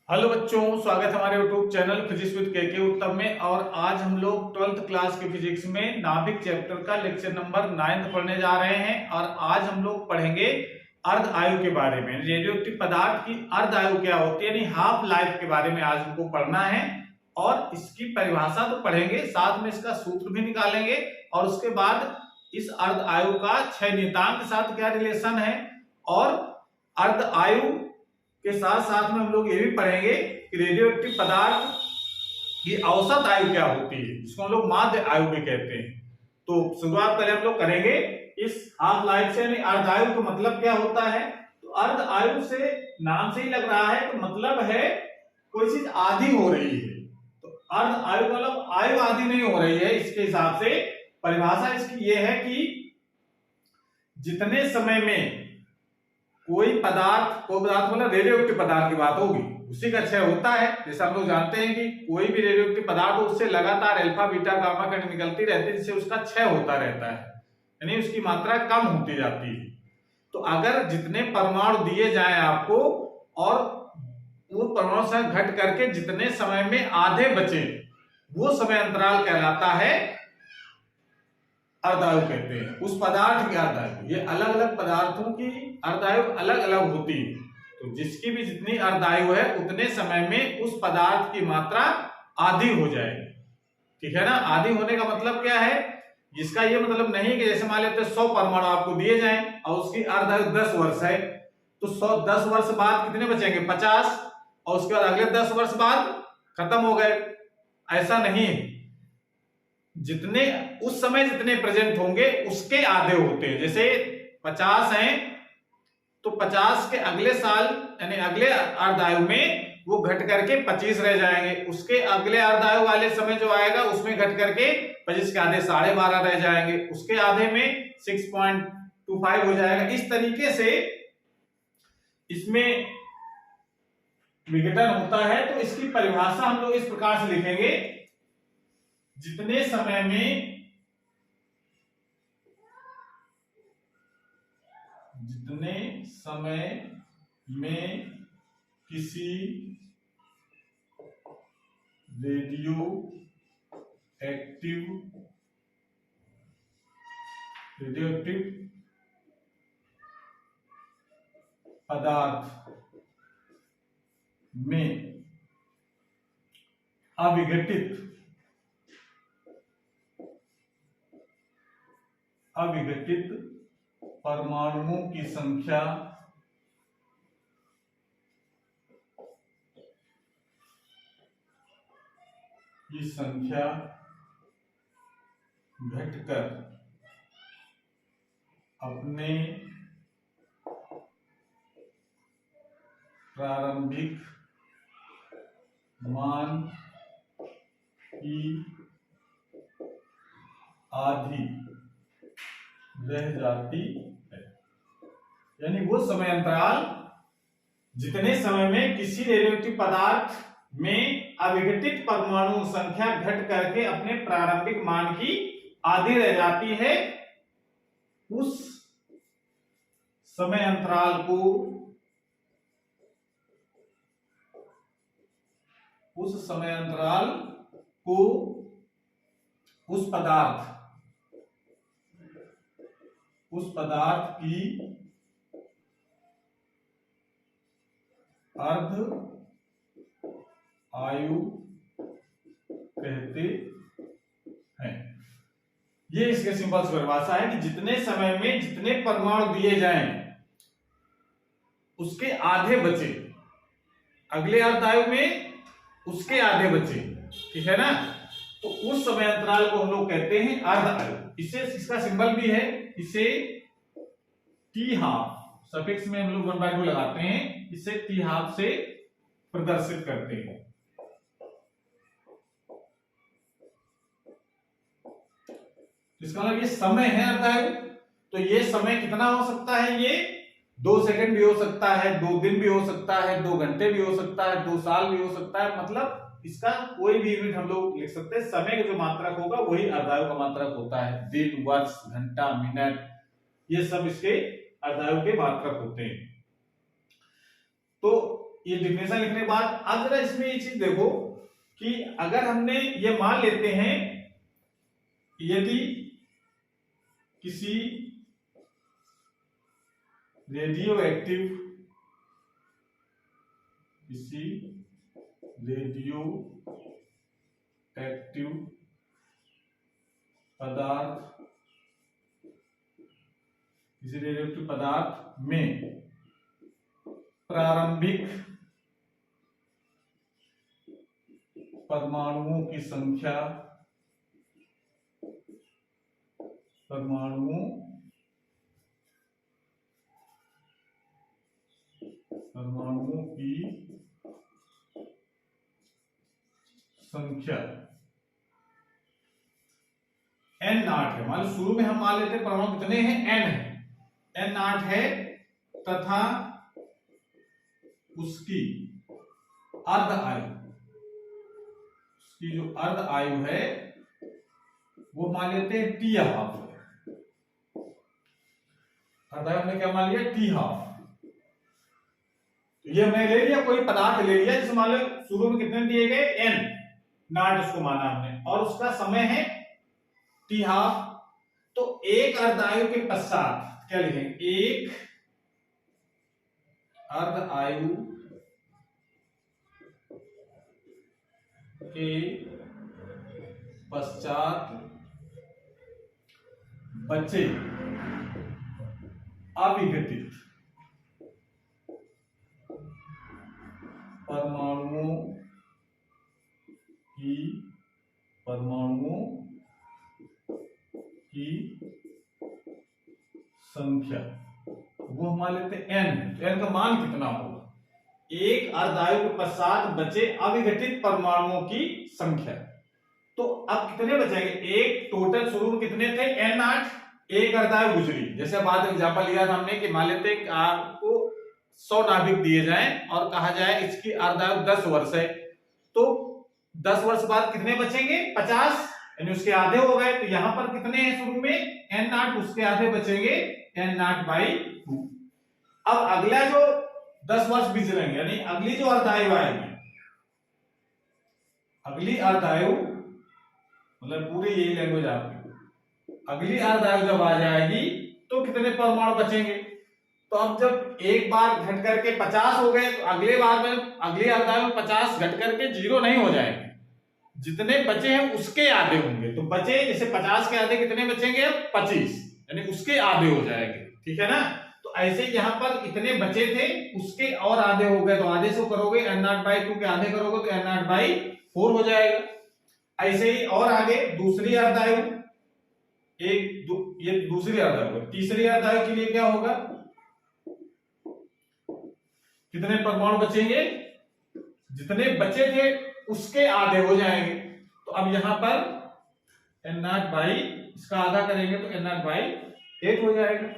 Hello बच्चों, स्वागत है हमारे यूट्यूब चैनल फिजिक्स विद के उत्तम में। और आज हम लोग 12th क्लास के फिजिक्स में नाभिक चैप्टर का लेक्चर नंबर 9 पढ़ने जा रहे हैं। और आज हम लोग पढ़ेंगे अर्ध आयु के बारे में। रेडियो एक्टिव पदार्थ की अर्ध आयु क्या होती है, यानी हाफ लाइफ के बारे में आज हमको पढ़ना है। और इसकी परिभाषा तो पढ़ेंगे, साथ में इसका सूत्र भी निकालेंगे। और उसके बाद इस अर्ध आयु का क्षय नियतांक के साथ क्या रिलेशन है, और अर्ध आयु के साथ साथ में हम लोग ये भी पढ़ेंगे कि रेडियो एक्टिव पदार्थ की औसत आयु क्या होती है, जिसको हम लोग माध्य आयु भी कहते हैं। तो शुरुआत पहले हम लोग करेंगे इस हाफ लाइफ से, यानी अर्ध आयु का मतलब क्या होता है। तो अर्ध आयु से नाम से ही लग रहा है, तो मतलब है कोई चीज आधी हो रही है। तो अर्ध आयु मतलब आयु आधी नहीं हो रही है। इसके हिसाब से परिभाषा इसकी ये है कि जितने समय में कोई पदार्थ मतलब रेडियो एक्टिव पदार्थ की बात होगी, उसी का क्षय होता है। जैसे हम लोग जानते हैं कि कोई भी रेडियो एक्टिव पदार्थ हो, उससे लगातार अल्फा बीटा गामा कण निकलती रहती है, जिससे उसका क्षय होता रहता है, यानी उसकी मात्रा कम होती जाती है। तो अगर जितने परमाणु दिए जाएं आपको, और वो परमाणु से घट करके जितने समय में आधे बचे, वो समय अंतराल कहलाता है अर्धायु कहते हैं। उस पदार्थ की अर्धायु, ये अलग अलग पदार्थों की अर्धायु अलग अलग होती है। तो जिसकी भी जितनी अर्धायु है, उतने समय में उस पदार्थ की मात्रा आधी हो जाएगी। ठीक है ना। आधी होने का मतलब क्या है, जिसका ये मतलब नहीं कि जैसे मान लेते 100 परमाणु आपको दिए जाएं और उसकी अर्धायु 10 वर्ष है, तो 10 वर्ष बाद कितने बचेंगे, 50, और उसके बाद अगले 10 वर्ष बाद खत्म हो गए। ऐसा नहीं है, जितने उस समय जितने प्रेजेंट होंगे उसके आधे होते हैं। जैसे 50 हैं तो 50 के अगले साल यानी अगले अर्धायु में वो घट करके 25 रह जाएंगे। उसके अगले अर्धायु वाले समय जो आएगा उसमें घट करके 25 के आधे 12.5 रह जाएंगे। उसके आधे में 6.25 हो जाएगा। इस तरीके से इसमें विघटन होता है। तो इसकी परिभाषा हम लोग इस प्रकार से लिखेंगे, जितने समय में किसी रेडियो एक्टिव पदार्थ में अविघटित परमाणुओं की संख्या घटकर अपने प्रारंभिक मान की आधी रह जाती है। यानी वो समय अंतराल जितने समय में किसी रेडियोएक्टिव पदार्थ में अविघटित परमाणु संख्या घट करके अपने प्रारंभिक मान की आधी रह जाती है, उस समय अंतराल को उस पदार्थ की अर्ध आयु कहते हैं। ये इसके सिंपल सी परिभाषा है कि जितने समय में जितने परमाणु दिए जाएं उसके आधे बचे, अगले अर्ध आयु में उसके आधे बचे। ठीक है ना। तो उस समय अंतराल को हम लोग कहते हैं अर्ध आयु। इसे इसका सिंबल भी है, इसे टी हाफ सफिक्स में हम लोग 1/2 लगाते हैं, इसे टी हाफ से प्रदर्शित करते हैं। इसका मतलब ये समय है अर्धायु। तो ये समय कितना हो सकता है, ये 2 सेकंड भी हो सकता है, 2 दिन भी हो सकता है, 2 घंटे भी हो सकता है, 2 साल भी हो सकता है। मतलब इसका कोई भी यूनिट हम लोग लिख सकते हैं। समय का जो मात्रक होगा वही अर्धायु का मात्रक होता है। दिन, वर्ष, घंटा, मिनट, ये सब इसके अर्धायु के मात्रक होते हैं। तो ये डिफिनेशन लिखने के बाद अब जरा इसमें ये चीज देखो कि अगर हमने ये मान लेते हैं यदि किसी रेडियो एक्टिव पदार्थ में प्रारंभिक परमाणुओं की संख्या n नॉट है। मान लो शुरू में हम मान लेते परमाणु कितने हैं, n नॉट है तथा उसकी अर्ध आयु, उसकी जो अर्ध आयु है वो मान लेते हैं टी हाफ। अर्ध आयु हमने क्या मान लिया, टी हाफ। तो ये हमने ले लिया, कोई पदार्थ ले लिया जिसमें मान लो शुरू में कितने दिए गए, n नॉट उसको माना हमने, और उसका समय है टी हाफ। तो एक अर्ध आयु के पश्चात क्या लिखेंगे, एक अर्ध आयु के पश्चात बचे अविघटित परमाणुओं की संख्या, वो मान लेते हैं n। n का मान कितना होगा, एक अर्धायु के पश्चात बचे अविघटित परमाणुओं की संख्या। तो अब कितने बचेंगे, एक टोटल शुरू में कितने थे, n नॉट, एक अर्धायु गुजरी। जैसे बाद में एग्जांपल लिया था हमने कि मान लेते हैं आपको 100 नाभिक दिए जाएं और कहा जाए इसकी अर्धायु 10 वर्ष है, तो 10 वर्ष बाद कितने बचेंगे, 50, यानी उसके आधे हो गए। तो यहां पर कितने हैं शुरू में, n नॉट, उसके आधे बचेंगे n नॉट बाई 2। अब अगला जो 10 वर्ष बिचलेंगे, यानी अगली जो अर्धायु आएगी, अगली अर्धायु मतलब पूरी यही लैंग्वेज आपकी, अगली अर्धायु जब आ जाएगी तो कितने परमाणु बचेंगे। तो अब जब एक बार घट करके 50 हो गए, तो अगले बार में अगली अर्धायु 50 घट करके 0 नहीं हो जाएंगे, जितने बचे हैं उसके आधे होंगे। तो बचे जैसे 50 के आधे कितने बचेंगे, 25, यानी उसके आधे हो जाएंगे, ठीक है ना। तो ऐसे यहाँ पर इतने बचे थे उसके और आधे हो गए, तो आधे से करोगे n नॉट बाई 2 के आधे करोगे तो n नॉट बाई 4 हो जाएगा। ऐसे ही और आगे दूसरी अर्धायु, ये दूसरी अर्धायु, तीसरी अर्धायु के लिए क्या होगा, कितने परमाणु बचेंगे, जितने बचे थे उसके आधे हो जाएंगे। तो अब यहां पर n नॉट बाई, इसका आधा करेंगे तो n नॉट बाई 8 हो जाएगा।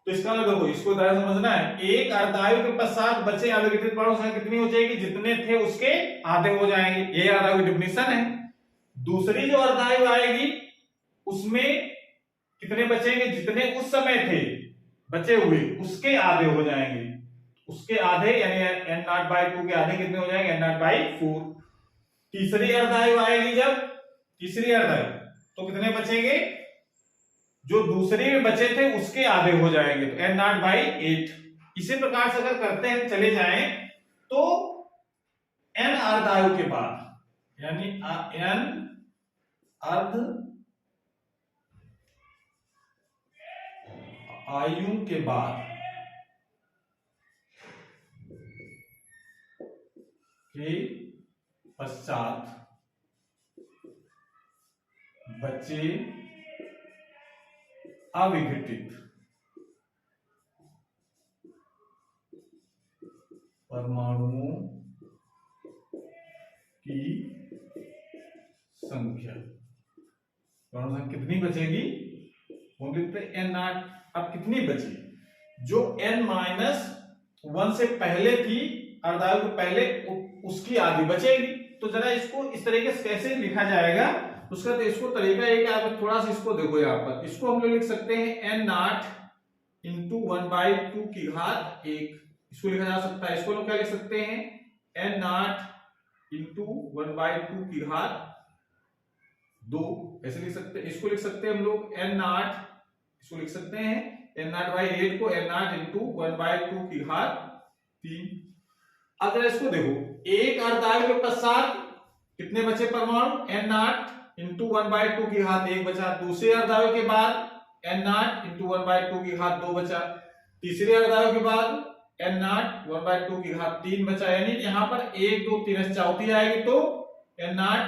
तो इसका देखो, इसको जरा समझना है, एक अर्धायु के पश्चात बचे अविघटित परमाणु संख्या कितनी हो जाएगी, जितने थे उसके आधे हो जाएंगे। ये अर्धायु की डेफिनेशन है। दूसरी जो अर्धायु आएगी उसमें कितने बचेंगे, जितने उस समय थे बचे हुए उसके आधे हो जाएंगे, उसके आधे यानी n नॉट बाई 2 के आधे कितने हो जाएंगे, n नॉट बाई 4। तीसरी अर्धायु आएगी जब, तीसरी अर्धायु, तो कितने बचेंगे, जो दूसरी में बचे थे उसके आधे हो जाएंगे, तो n नॉट बाई 8। इसी प्रकार से अगर करते हैं चले जाएं तो n अर्धायु के बाद, यानी n अर्ध आयु के बाद के पश्चात बचे अविघटित परमाणुओं की संख्या, परमाणु संख्या कितनी बचेगी, वो लिखते हैं n नॉट। अब कितनी बची, जो n माइनस 1 से पहले थी, अर्धायु के पहले, उसकी आधी बचेगी। तो जरा इसको इस तरीके से कैसे लिखा जाएगा, उसका तो इसको तरीका एक, आप थोड़ा सा इसको देखो, यहाँ पर इसको हम लोग लिख सकते हैं n नॉट इंटू 1/2 की घात 1, इसको लिखा जा सकता है, इसको लोग क्या लिख सकते हैं, n नॉट इंटू 1/2 की घात 2, ऐसे लिख सकते हैं। इसको लिख सकते हैं हम लोग n नॉट, इसको लिख सकते हैं n नॉट बाई 8 को n नॉट इंटू 1/2 की घात 3। अगर इसको देखो, एक अर्धायु के पश्चात कितने बचे परमाणु, n नॉट इंटू 1/2 की घात 1 बचा, दूसरे अर्धायु के बाद n नॉट इंटू 1/2 की घात 2 बचा, तीसरे अर्धायु के बाद n नॉट 1/2 की घात 3 बचा। यानी यहाँ पर 1 2 3 चौथी आएगी तो n नॉट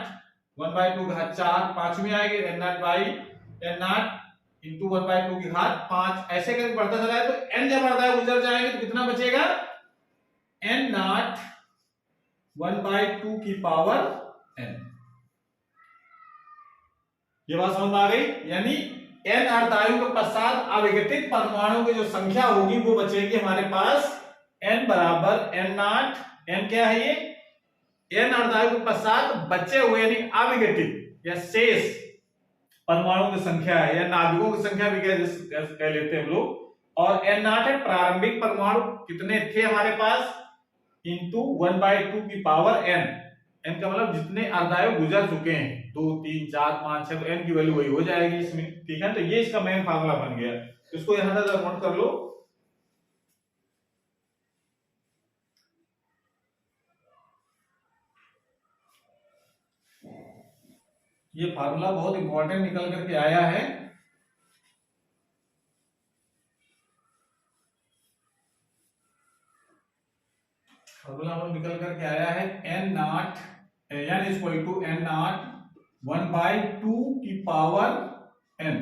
1/2 की घात 4, पांचवी आएगी n not by n not into 1/2 की घात 5, ऐसे करके बढ़ता चला है। तो n जब अर्धायु गुजर जाएंगे तो कितना बचेगा, n नॉट 1/2 की पावर n। ये बात समझ में आ गई। यानी n अर्धायु के पश्चात अविघटित परमाणु की जो संख्या होगी वो बचेगी हमारे पास n बराबर n नॉट, n क्या है ये, n अर्धायु के पश्चात बचे हुए यानी अविघटित या शेष परमाणु की संख्या है, या नाभिकों की संख्या भी कह लेते हैं हम लोग। और n नॉट है प्रारंभिक परमाणु कितने थे हमारे पास, इंटू 1/2 की पावर n। n का मतलब जितने अर्धायु गुजर चुके हैं, 2 3 4 5 6, तो n की वैल्यू वही हो जाएगी इसमें, ठीक है। तो ये इसका मेन फार्मूला बन गया, इसको यहां तक नोट कर लो। ये फार्मूला बहुत इंपॉर्टेंट निकल करके आया है। फार्मूला निकल करके आया है n not n equal to n not 1/2 की पावर n।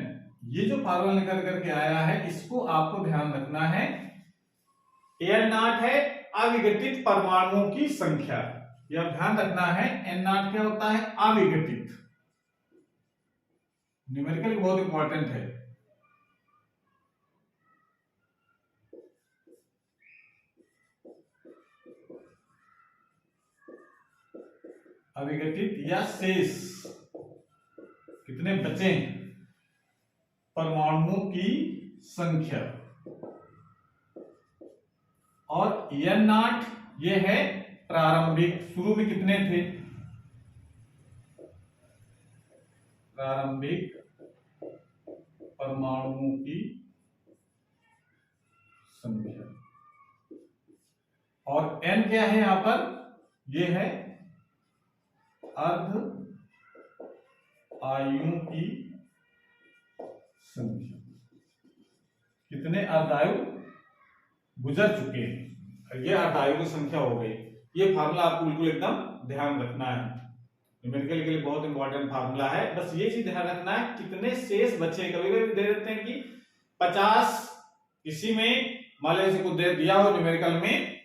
ये जो फार्मूला निकल करके आया है इसको आपको ध्यान रखना है। n नॉट है अविघटित परमाणुओं की संख्या, यह ध्यान रखना है। n नॉट क्या होता है, अविघटित, न्यूमेरिकल बहुत इंपॉर्टेंट है। अविघटित या शेष कितने बचे परमाणुओं की संख्या। और n नॉट ये है प्रारंभिक, शुरू में कितने थे, प्रारंभिक परमाणुओं की संख्या। और n क्या है यहां पर, ये है अर्ध आयुओं की संख्या, कितने अर्धायु गुजर चुके हैं, ये अर्धायु की संख्या हो गई। ये फार्मूला आपको बिल्कुल एकदम ध्यान रखना है, न्यूमेरिकल के लिए बहुत इंपॉर्टेंट फार्मूला है। बस ये चीज ध्यान रखना है कितने शेष बचे। कभी कभी दे देते हैं कि 50, इसी में मान लीजिए कुछ दे दिया हो न्यूमेरिकल में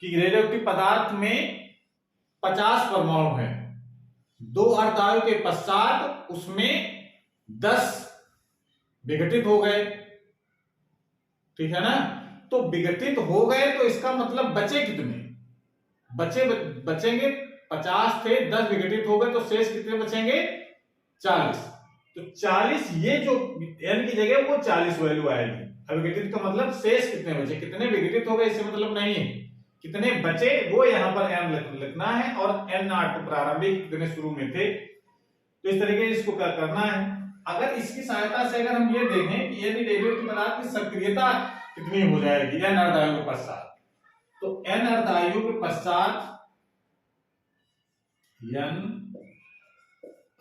कि रेडियोएक्टिव पदार्थ में 50 परमाणु है, 2 अर्धायु के पश्चात उसमें 10 विघटित हो गए, ठीक है ना। तो विघटित हो गए तो इसका मतलब बचे कितने, बचेंगे 50 थे, 10 विघटित हो गए तो शेष कितने बचेंगे, 40। तो 40, ये जो n की जगह वो 40 वैल्यू आएगी। अविघटित का मतलब शेष कितने बचे, कितने विघटित हो गए इससे मतलब नहीं है, कितने बचे वो यहाँ पर n लिखना है। और n नॉट प्रारंभिक कितने शुरू में थे, तो इस तरीके से इसको क्या करना है। अगर इसकी सहायता से अगर हम ये देखें कि यदि रेडियोएक्टिव पदार्थ की सक्रियता कितनी हो जाएगी n अर्धायु के पश्चात, तो n अर्धायु के पश्चात n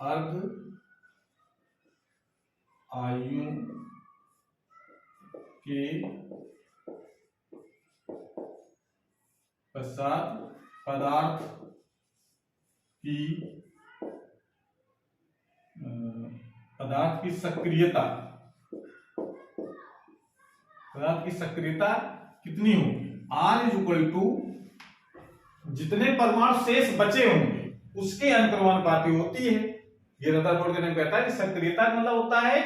अर्ध आयु के पश्चात पदार्थ की सक्रियता, पदार्थ की सक्रियता कितनी होगी, R इज इक्वल टू जितने परमाणु शेष बचे होंगे उसके अनुक्रमानुपाती होती है। ये रदरफोर्ड का नियम कहता है कि सक्रियता का मतलब होता है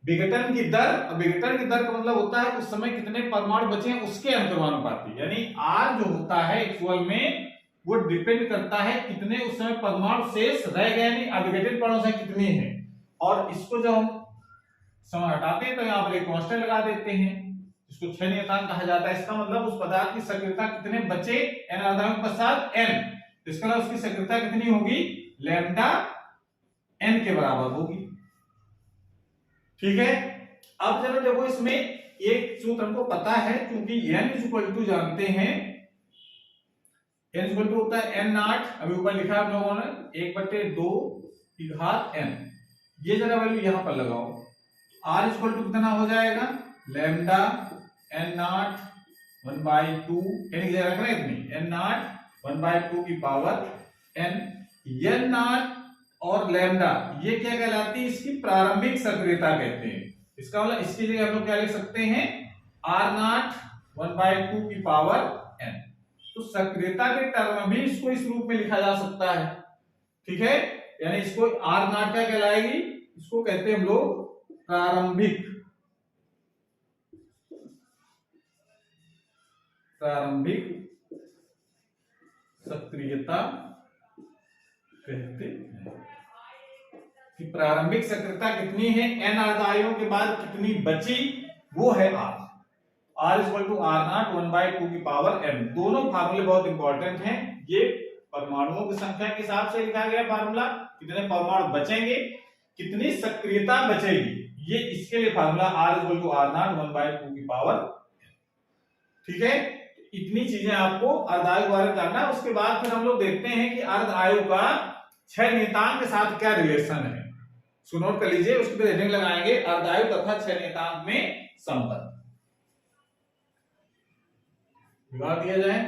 विघटन की दर, और विघटन की दर का मतलब होता है उस समय कितने परमाणु बचे हैं उसके अनुक्रमानुपाती। यानी R जो होता है एक्चुअल में वो डिपेंड करता है कितने उस समय परमाणु शेष रह गए, यानी अविघटित परमाणु संख्या कितनी है। और इसको जब हम समय हटाते हैं तो यहाँ पर एक कांस्टेंट लगा देते हैं, इसको क्षय नियतांक कहा जाता है। इसका मतलब उस पदार्थ की सक्रियता कितने बचे n अर्धांगियों के पश्चात n, इसका मतलब उसकी सक्रियता कितनी होगी, लैम्डा n के बराबर होगी। ठीक है, अब जरा देखो इसमें एक सूत्र हमको पता है, क्योंकि n इक्वल टू जानते हैं, n इक्वल टू होता है n नॉट, अभी ऊपर लिखा है हम लोगों ने 1/2 की घात n, ये जरा वैल्यू यहां पर लगाओ, r इक्वल टू कितना हो जाएगा, लैम्डा n नॉट 1/2, n की जगह रखना इतनी, n नॉट 1/2 की पावर n, n नॉट और लैम्डा ये क्या कहलाती है, इसकी प्रारंभिक सक्रियता कहते हैं। इसका मतलब इसकी जगह हम लोग क्या लिख सकते हैं, r नॉट 1/2 की पावर n। तो सक्रियता के टर्म में भी इसको इस रूप में लिखा जा सकता है। ठीक है, यानी इसको r नॉट क्या कहलाएगी, इसको कहते हैं हम लोग प्रारंभिक सक्रियता कहते हैं, कि प्रारंभिक सक्रियता कितनी है, n अर्धांगियों के बाद कितनी बची, वो है r। r equal to r not 1/2 की पावर n। दोनों फार्मूले बहुत इंपॉर्टेंट हैं। ये परमाणुओं की संख्या के हिसाब से लिखा गया फार्मूला, कितने परमाणु बचेंगे, कितनी सक्रियता बचेगी, ये इसके लिए formula r equal to r not 1/2 की पावर। ठीक है, इतनी चीजें आपको अर्धायु के बारे में जानना है। उसके बाद फिर हम लोग देखते हैं कि अर्धायु का क्षय नियतांक के साथ क्या रिलेशन है, इसको नोट कर लीजिए। उसके बाद हेडिंग लगाएंगे अर्धायु तथा क्षय नियतांक में संबंध, विभाग दिया जाए।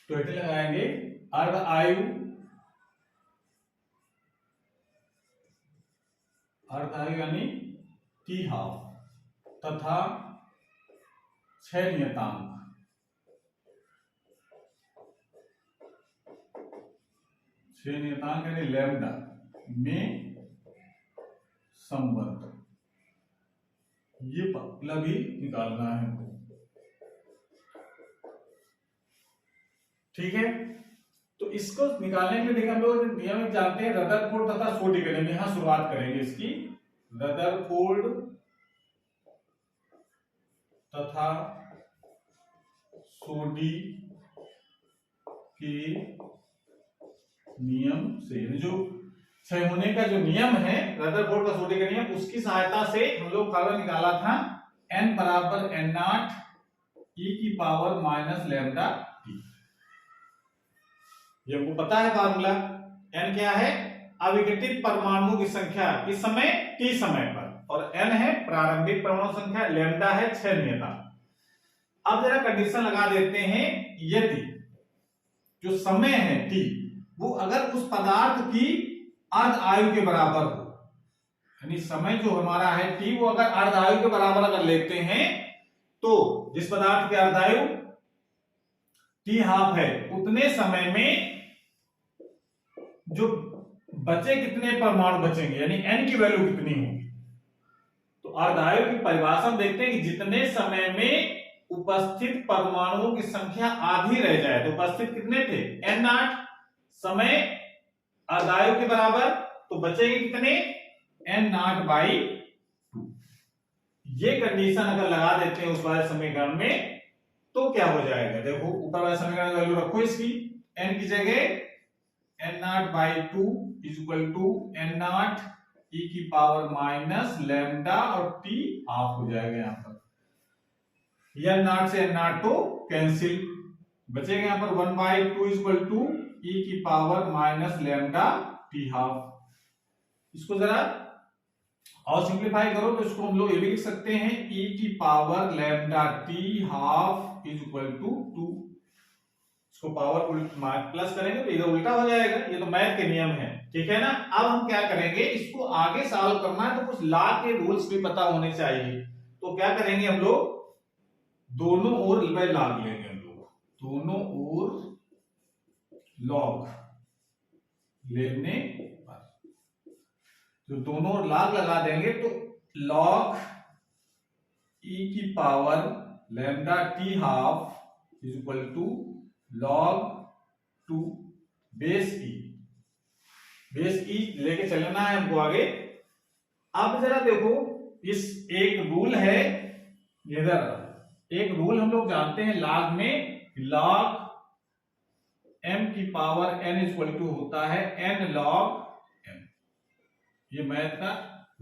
तो हेडिंग लगाएंगे अर्धायु यानी टी हाफ तथा क्षय नियतांक यानी लैम्डा में संबंध, ये मतलब भी निकालना है। ठीक है, तो इसको निकालने के लिए देखिए हम लोग नियम जानते हैं, रदरफोर्ड तथा सोडी के नियम। यहां शुरुआत करेंगे इसकी, रदरफोर्ड तथा सोडी के नियम से, जो क्षय होने का जो नियम है, रदरफोर्ड का सोडी का नियम, उसकी सहायता से हम लोग फार्मूला निकाला था n बराबर n नॉट e की पावर माइनस लैम्डा t। ये हमको पता है फार्मूला, n क्या है, अविघटित परमाणुओं की संख्या किस समय, t समय पर, और n है प्रारंभिक परमाणु संख्या, लैम्डा है क्षय नियतांक। अब जरा कंडीशन लगा देते हैं, यदि जो समय है t वो अगर उस पदार्थ की अर्ध आयु के बराबर हो, यानी समय जो हमारा है t वो अगर अर्ध आयु के बराबर अगर लेते हैं, तो जिस पदार्थ की अर्ध आयु t हाफ है, उतने समय में जो बचे कितने परमाणु बचेंगे, यानी n की वैल्यू कितनी होगी। तो अर्धायु की परिभाषा देखते हैं कि जितने समय में उपस्थित परमाणुओं की संख्या आधी रह जाए, तो उपस्थित कितने थे, n नॉट, समय अर्धायु के बराबर, तो बचेंगे कितने, n नॉट बाई 2। ये कंडीशन अगर लगा देते हैं उस वाले समीकरण में, तो क्या हो जाएगा, देखो ऊपर वाले समीकरण में वैल्यू रखो इसकी, n की जगह n not by 2 is equal to n not e की पावर माइनस लैम्डा, और t हाफ हो जाएगा यहाँ पर, n नॉट से n नॉट तो कैंसिल, बचेगा यहाँ पर 1/2 इज इक्वल टू e की power minus lambda t half. इसको जरा और सिंप्लीफाई करो तो इसको हम लोग ये भी लिख सकते हैं, e की power lambda t half is equal to 2। इसको पावर प्लस करेंगे तो इधर उल्टा हो जाएगा, ये तो मैथ के नियम है। ठीक है ना, अब हम क्या करेंगे, इसको आगे सॉल्व करना है तो कुछ लॉ के रूल्स भी पता होने चाहिए। तो क्या करेंगे हम लोग, दोनों ओर लॉग लेंगे, हम लोग दोनों ओर लॉग लेने पर, तो दोनों ओर लॉग लगा देंगे, तो लॉग e की power lambda t half is equal to log 2 base e, base e लेके चलना है हमको आगे। अब जरा देखो, इस एक रूल है इधर, एक रूल हम लोग जानते हैं लॉग में, log m की पावर n इक्वल टू होता है n log m। ये मैथ का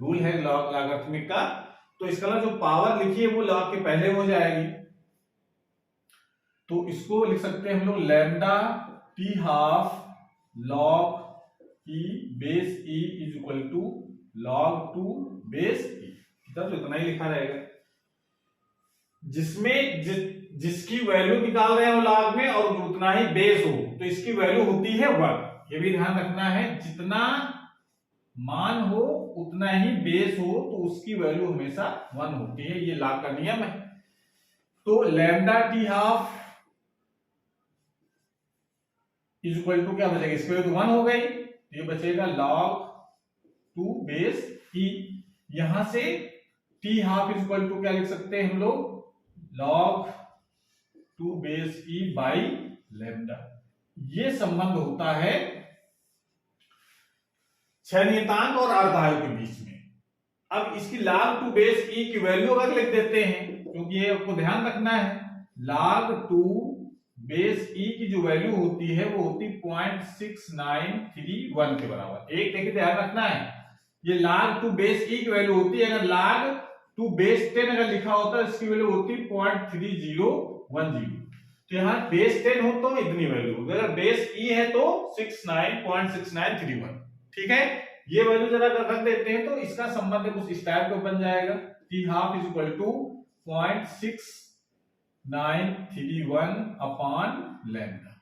रूल है लॉगरिथमिक का। तो इसका जो पावर लिखी है वो log के पहले हो जाएगी, तो इसको लिख सकते हैं हम लोग lambda t half log e base e is equal to log 2 base e। तो इतना ही लिखा रहेगा, जिसमें जिसकी वैल्यू निकाल रहे हो log में और उतना ही बेस हो, तो इसकी वैल्यू होती है 1। ये भी ध्यान रखना है, जितना मान हो उतना ही बेस हो, तो उसकी वैल्यू हमेशा 1 होती है। ये log का नियम है। तो lambda T half is equal to क्या बचेगा, इसकी वैल्यू 1 हो गई, ये बचेगा log 2 बेस e। यहां से T half is equal to क्या लिख सकते हैं हम लोग, log 2 base e by lambda. ये संबंध होता है छह नियतांक और अर्धायु के बीच में। अब इसकी log 2 बेस e की वैल्यू अगर लिख देते हैं, क्योंकि ये आपको ध्यान रखना है, log 2 बेस e की जो वैल्यू होती है वो होती 0.6931 के बराबर। एक देखिए ध्यान रखना है, ये log 2 बेस e की वैल्यू होती है, अगर log 2 बेस 10 अगर लिखा होता है इसकी वैल्यू होती 0.3010। तो यहाँ बेस 10 हो तो इतनी वैल्यू, अगर बेस e है तो 0.6931। ठीक है, ये वैल्यू जरा अगर रख देते हैं तो इसका संबंध कुछ इस टाइप का बन जाएगा, T half is equal to 0.6931 upon lambda.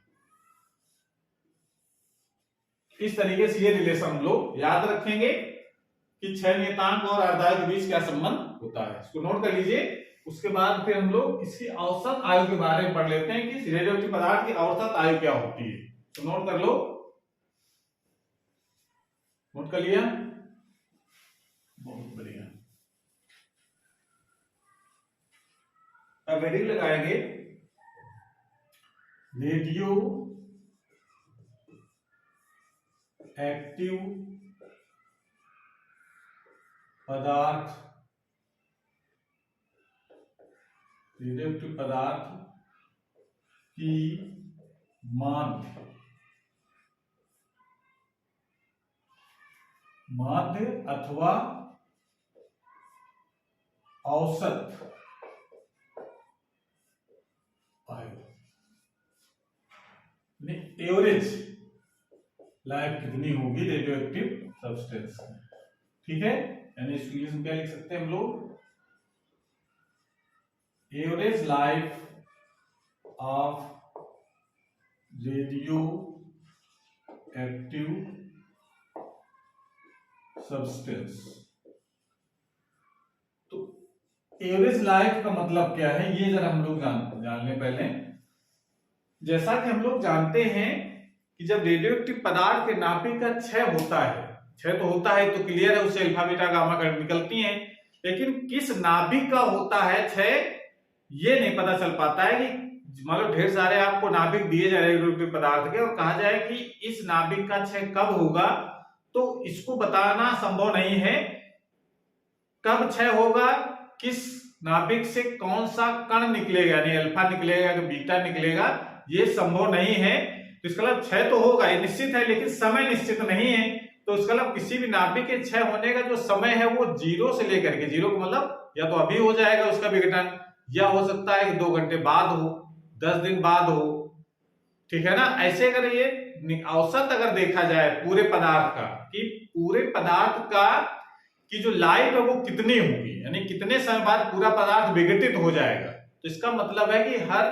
इस तरीके से ये रिलेशन हम लोग याद रखेंगे कि छह नियतांक और अर्धायु के बीच क्या संबंध होता है, इसको नोट कर लीजिए। उसके बाद फिर हम लोग इसकी औसत आयु के बारे में पढ़ लेते हैं कि रेडियोएक्टिव पदार्थ की औसत आयु क्या होती है। तो नोट कर लो, नोट कर लिया, बहुत बढ़िया। अब हेडिंग लगाएंगे रेडियो एक्टिव पदार्थ, रेडियोएक्टिव पदार्थ की माध्य अथवा औसत आयु, एवरेज लाइफ कितनी होगी रेडियोएक्टिव सब्सटेंस। ठीक है, यानी इंग्लिश में क्या लिख सकते हैं हम लोग, average life of radio active substance. तो एवरेज लाइफ का मतलब क्या है, ये जरा हम लोग जान लें पहले। जैसा कि हम लोग जानते हैं कि जब रेडियोएक्टिव पदार्थ के नाभिक का क्षय होता है, क्षय तो होता है तो क्लियर है, उससे अल्फा बीटा गामा निकलती हैं, लेकिन किस नाभिक का होता है क्षय ये नहीं पता चल पाता है। कि मान लो ढेर सारे आपको नाभिक दिए जा रहे हैं रेडियोएक्टिव पदार्थ के और कहा जाए कि इस नाभिक का क्षय कब होगा, तो इसको बताना संभव नहीं है। कब क्षय होगा, किस नाभिक से कौन सा कण निकलेगा, यानी अल्फा निकलेगा कि बीटा निकलेगा, ये संभव नहीं है। तो इसका मतलब क्षय तो होगा, ये निश्चित है, लेकिन समय निश्चित नहीं है। तो इसका मतलब किसी भी नाभिक के क्षय होने का जो समय है वो 0 से लेकर के, 0 का मतलब या तो अभी हो जाएगा उसका विघटन, या हो सकता है कि 2 घंटे बाद हो, 10 दिन बाद हो। ठीक है ना, ऐसे अगर ये औसत अगर देखा जाए पूरे पदार्थ का, कि पूरे पदार्थ का की जो लाइफ है वो कितनी होगी, यानी कितने समय बाद पूरा पदार्थ विघटित हो जाएगा, तो इसका मतलब है कि हर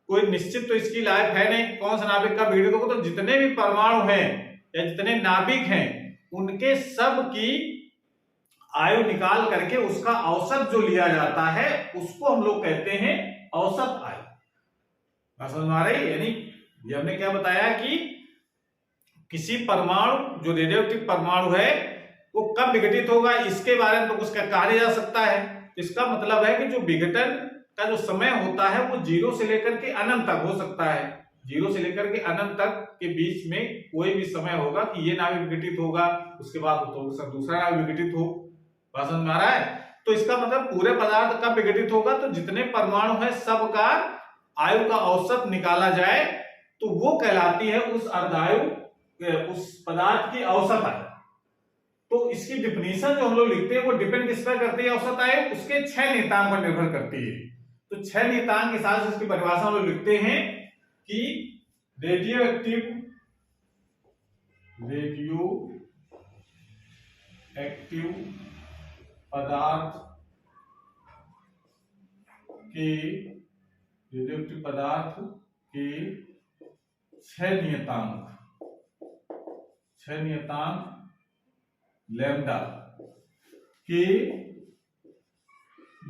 कोई निश्चित तो इसकी लाइफ है नहीं, कौन सा नाभिक का विघटित होगा। तो जितने भी परमाणु हैं या जितने नाभिक हैं उनके सब की आयु निकाल करके उसका औसत जो लिया जाता है उसको हम लोग कहते हैं औसत आयु। बात समझ में आ रही है, यानी ये हमने क्या बताया कि किसी परमाणु जो रेडियोएक्टिव परमाणु है वो कब विघटित होगा, इसके बारे में तो कुछ कहा नहीं जा सकता है। इसका मतलब है कि जो विघटन का जो समय होता है वो 0 से लेकर के अनंत तक हो सकता है। 0 से लेकर के अनंत तक के बीच में कोई भी समय होगा कि ये नाभिक विघटित होगा, उसके बाद तो दूसरा नाभिक विघटित हो। बात समझ में आ रहा है? तो इसका मतलब पूरे पदार्थ कब विघटित होगा, तो जितने परमाणु है सबका आयु का औसत निकाला जाए तो वो कहलाती है उस अर्धायु, उस पदार्थ की औसत आयु। तो इसकी डिफिनीशन जो हम लोग लिखते हैं वो डिपेंड किस पर करती है, औसत आयु उसके 6 नियतांक पर निर्भर करती है। तो 6 नियतांक के हिसाब से इसकी परिभाषा हम लोग लिखते हैं कि रेडियो एक्टिव पदार्थ के 6 नियतांक लैम्डा के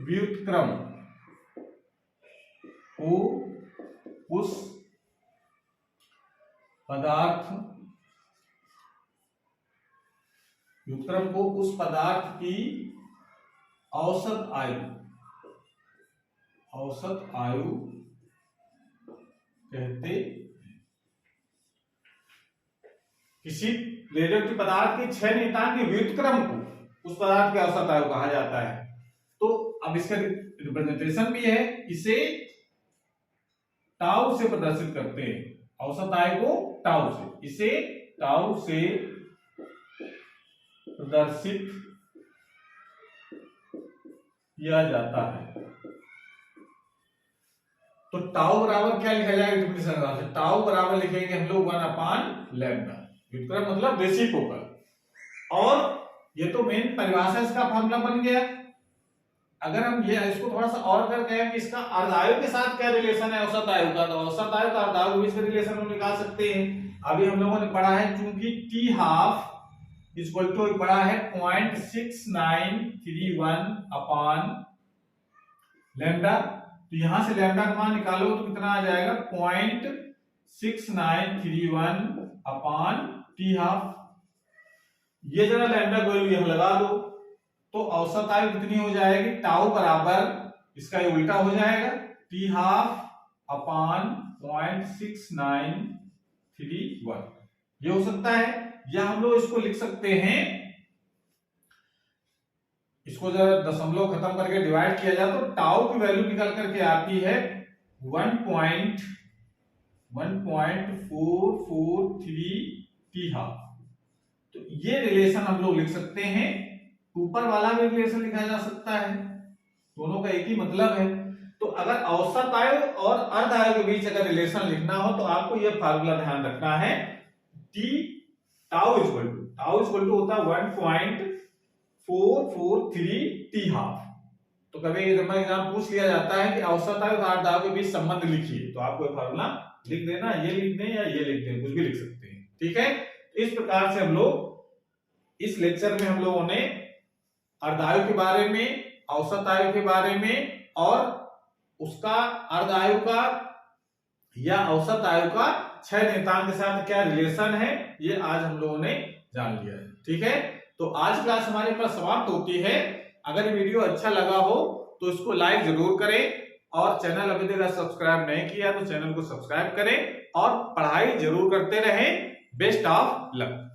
व्युत्क्रम को उस पदार्थ की औसत आयु कहते। किसी रेडियोएक्टिव पदार्थ के 6 नियतांक के व्युत्क्रम को उस पदार्थ की औसत आयु कहा जाता है। तो अब इसका रिप्रेजेंटेशन भी है, इसे टाउ से प्रदर्शित करते हैं, औसत आयु को टाउ से, इसे टाउ से प्रदर्शित किया जाता है। तो टाउ बराबर क्या लिखा जाएगा डिफिनेशन से, टाउ बराबर लिखेंगे हम लोग 1/लैम्डा, व्युत्क्रम मतलब रेसिप्रोकल। और ये तो मेन परिभाषा इसका फॉर्मूला बन गया। अगर हम ये इसको थोड़ा सा और कर कहें कि इसका अर्धायु के साथ क्या रिलेशन है औसत आयु का, तो औसत आयु का अर्धायु के बीच में रिलेशन हम निकाल सकते हैं। अभी हम लोगों ने पढ़ा है चूंकि टी हाफ इक्वल टू पढ़ा है 0.6931 अपान लैम्डा, तो यहां से लैम्डा का मान निकालो तो कितना आ जाएगा 0.6931 अपान टी हाफ। ये जरा लैम्डा को वैल्यू लगा दो तो औसत आयु कितनी हो जाएगी, टाउ बराबर इसका ये उल्टा हो जाएगा टी हाफ अपान 0.6931। ये हो सकता है, या हम लोग इसको लिख सकते हैं, इसको जरा दशमलव खत्म करके डिवाइड किया जाए तो टाउ की वैल्यू निकल करके आती है 1.443 टी हाफ। तो ये रिलेशन हम लोग लिख सकते हैं, ऊपर वाला भी रिलेशन लिखा जा सकता है, दोनों का एक ही मतलब है। तो अगर औसत आयु और अर्ध आयु के बीच अगर रिलेशन लिखना हो तो आपको यह फार्मूला ध्यान रखना है, टाउ इक्वल टू होता है 1.443 टी हाफ। तो कभी एग्जाम पूछ लिया जाता है कि औसत आयु और अर्ध आयु के बीच संबंध लिखिए, तो आपको ये फार्मूला लिख देना, ये लिख दें या ये लिख दें, कुछ भी लिख सकते हैं, ठीक है। इस प्रकार से हम लोग इस लेक्चर में हम लोगों ने अर्धायु के बारे में, औसत आयु के बारे में और उसका अर्धायु का या औसत आयु का 6 नियतांक के साथ क्या रिलेशन है, ये आज हम लोगों ने जान लिया है, ठीक है। तो आज क्लास हमारे पास समाप्त होती है। अगर वीडियो अच्छा लगा हो तो इसको लाइक जरूर करें और चैनल अभी तक सब्सक्राइब नहीं किया तो चैनल को सब्सक्राइब करें और पढ़ाई जरूर करते रहें। Best of luck.